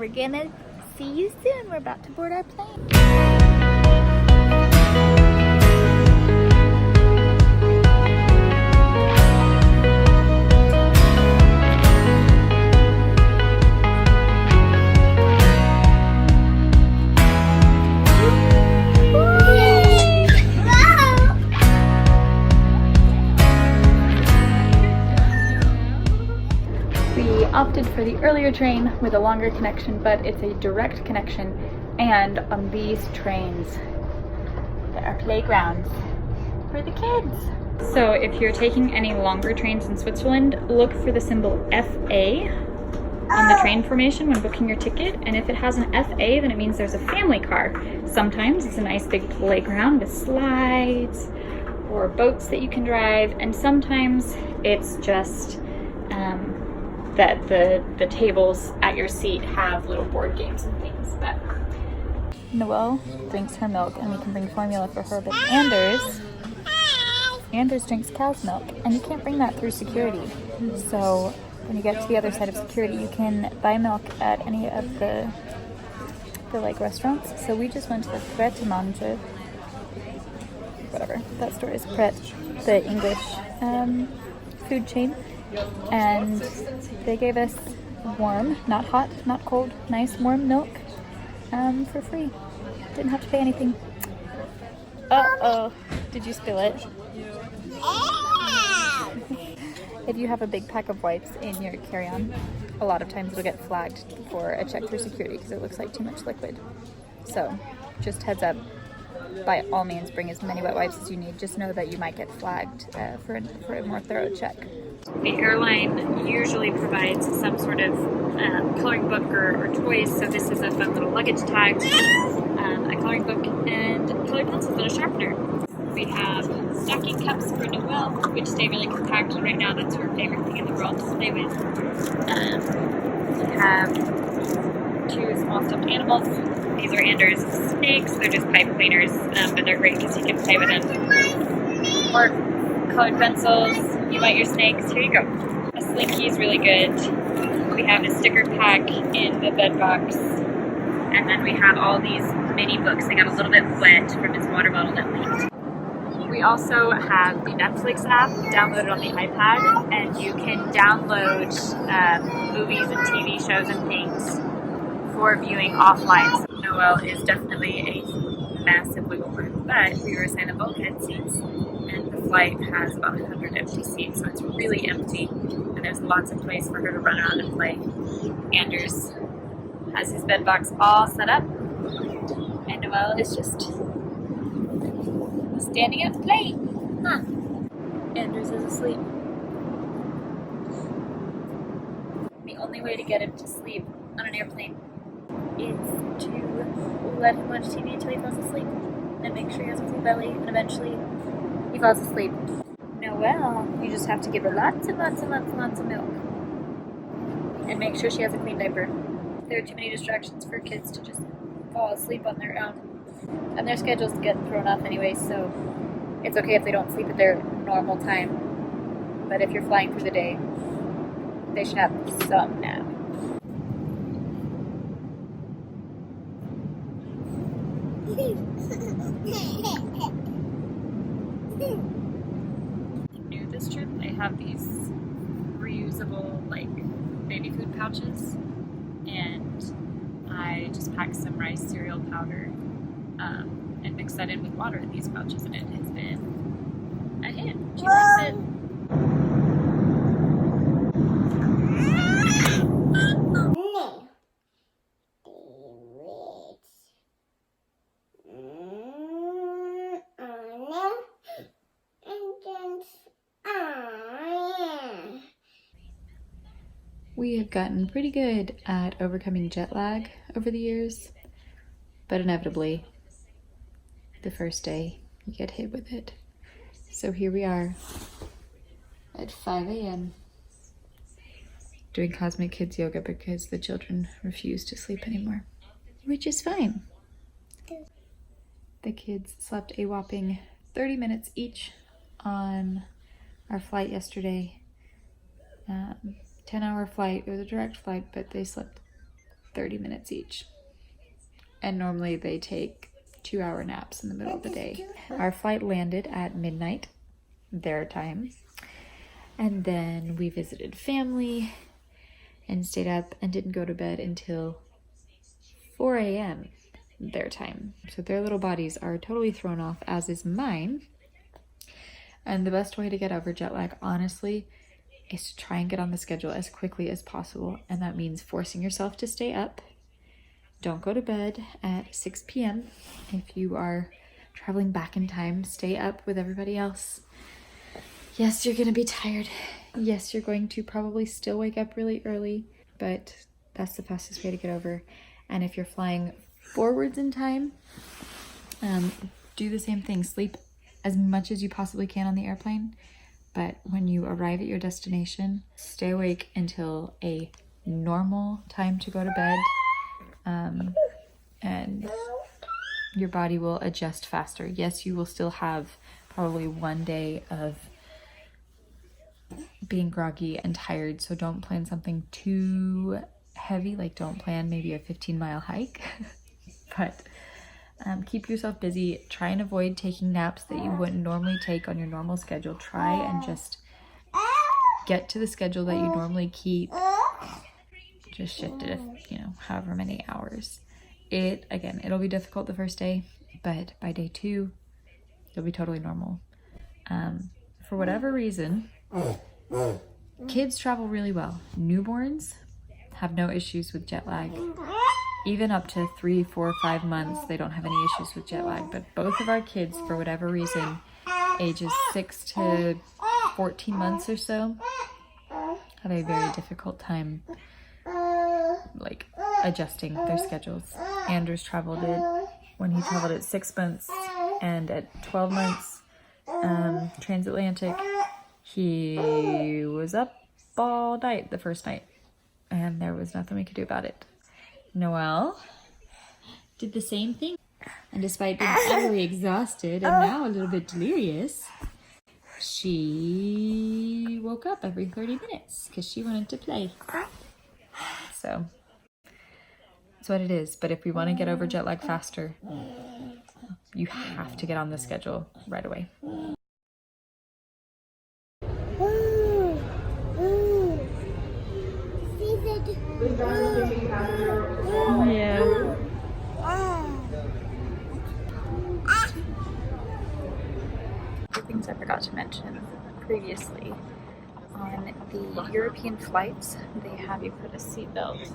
we're gonna see you soon. We're about to board our plane. Opted for the earlier train with a longer connection, but it's a direct connection, and on these trains there are playgrounds for the kids. So if you're taking any longer trains in Switzerland, look for the symbol FA on the train formation when booking your ticket, and if it has an FA, then it means there's a family car. Sometimes it's a nice big playground with slides or boats that you can drive, and sometimes it's just that the tables at your seat have little board games and things. But Noelle drinks her milk, and we can bring formula for her, but Anders drinks cow's milk, and you can't bring that through security. So when you get to the other side of security, you can buy milk at any of the like restaurants. So we just went to the Pret a Manger, whatever that store is, Pret, the English food chain. And they gave us warm, not hot, not cold, nice warm milk for free. Didn't have to pay anything. Uh-oh, did you spill it? If you have a big pack of wipes in your carry-on, a lot of times it'll get flagged for a check through security because it looks like too much liquid. So just heads up, by all means bring as many wet wipes as you need. Just know that you might get flagged for a more thorough check. The airline usually provides some sort of coloring book or toys, so this is a fun little luggage tag, a coloring book, and colored pencils and a sharpener. We have stocking cups for Noelle, which stay really compact, and right now that's her favorite thing in the world to play with. We have two small stuffed animals. These are Anders' snakes. They're just pipe cleaners, but they're great because you can play with them. Or colored pencils. You want your snakes? Here you go. A slinky is really good. We have a sticker pack in the BedBox. And then we have all these mini books. They got a little bit wet from his water bottle that leaked. We also have the Netflix app downloaded on the iPad, and you can download movies and TV shows and things for viewing offline. So Noelle is definitely a massive wiggle room, but we were assigned the bulkhead seats, and the flight has about 100 empty seats, so it's really empty, and there's lots of place for her to run around and play. Anders has his BedBox all set up, and Noelle is just standing up playing. Huh. Anders is asleep. The only way to get him to sleep on an airplane is to let him watch TV until he falls asleep and make sure he has a full belly, and eventually he falls asleep. Noelle, you just have to give her lots and lots and lots and lots of milk and make sure she has a clean diaper. There are too many distractions for kids to just fall asleep on their own, and their schedules get thrown off anyway, so it's okay if they don't sleep at their normal time, but if you're flying through the day, they should have some nap. New this trip, I have these reusable like baby food pouches, and I just packed some rice cereal powder and mixed that in with water in these pouches, and it has been a hit. She likes it. We have gotten pretty good at overcoming jet lag over the years, but inevitably, the first day you get hit with it. So here we are at 5 a.m. doing Cosmic Kids yoga because the children refuse to sleep anymore, which is fine. The kids slept a whopping 30 minutes each on our flight yesterday. 10-hour flight. It was a direct flight, but they slept 30 minutes each. And normally they take 2-hour naps in the middle of the day. Our flight landed at midnight, their time. And then we visited family and stayed up and didn't go to bed until 4 a.m. their time. So their little bodies are totally thrown off, as is mine. And the best way to get over jet lag, honestly, is to try and get on the schedule as quickly as possible. And that means forcing yourself to stay up. Don't go to bed at 6 p.m. If you are traveling back in time, stay up with everybody else. Yes, you're gonna be tired. Yes, you're going to probably still wake up really early, but that's the fastest way to get over. And if you're flying forwards in time, do the same thing. Sleep as much as you possibly can on the airplane, but when you arrive at your destination, stay awake until a normal time to go to bed. And your body will adjust faster. Yes, you will still have probably one day of being groggy and tired, so don't plan something too heavy. Like, don't plan maybe a 15-mile hike, but keep yourself busy. Try and avoid taking naps that you wouldn't normally take on your normal schedule. Try and just get to the schedule that you normally keep. Just shift it, however many hours. It'll be difficult the first day, but by day 2, you'll be totally normal. For whatever reason, kids travel really well. Newborns have no issues with jet lag. Even up to 3, 4, 5 months, they don't have any issues with jet lag. But both of our kids, for whatever reason, ages 6 to 14 months or so, have a very difficult time adjusting their schedules. Andrew's traveled it when he traveled at 6 months, and at 12 months, transatlantic, he was up all night the first night, and there was nothing we could do about it. Noelle did the same thing, and despite being utterly exhausted and now a little bit delirious, she woke up every 30 minutes because she wanted to play. So that's what it is. But if we want to get over jet lag faster, you have to get on the schedule right away. Yeah. Things I forgot to mention previously. On the European flights, they have you put a seatbelt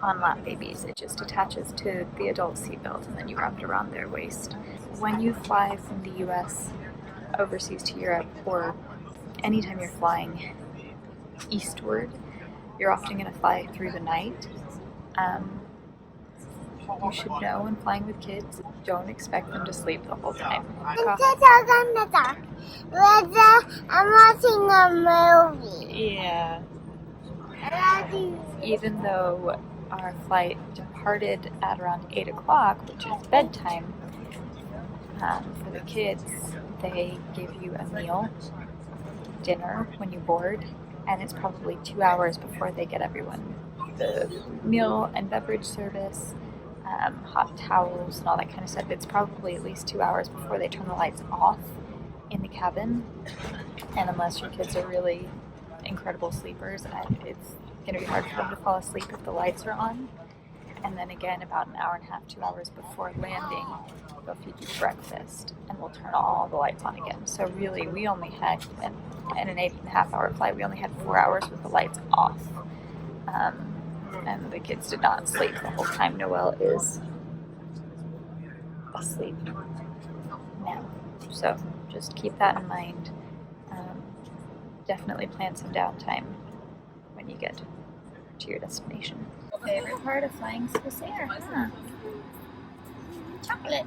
on lap babies. It just attaches to the adult seatbelt and then you wrap it around their waist. When you fly from the US overseas to Europe, or anytime you're flying eastward, you're often going to fly through the night. You should know when flying with kids, don't expect them to sleep the whole time. I'm watching a movie. Yeah. Even though our flight departed at around 8 o'clock, which is bedtime, for the kids, they give you a meal, dinner, when you board, and it's probably 2 hours before they get everyone the meal and beverage service, hot towels and all that kind of stuff. It's probably at least 2 hours before they turn the lights off in the cabin, and unless your kids are really incredible sleepers, it's going to be hard for them to fall asleep if the lights are on. And then again, about an hour and a half, 2 hours before landing, they'll feed you breakfast and we'll turn all the lights on again. So really, we only had, in an 8.5-hour flight, we only had 4 hours with the lights off. And the kids did not sleep the whole time. Noelle is asleep now. So just keep that in mind. Definitely plan some downtime when you get to your destination. Favorite part of flying Swiss Air, huh? Chocolate.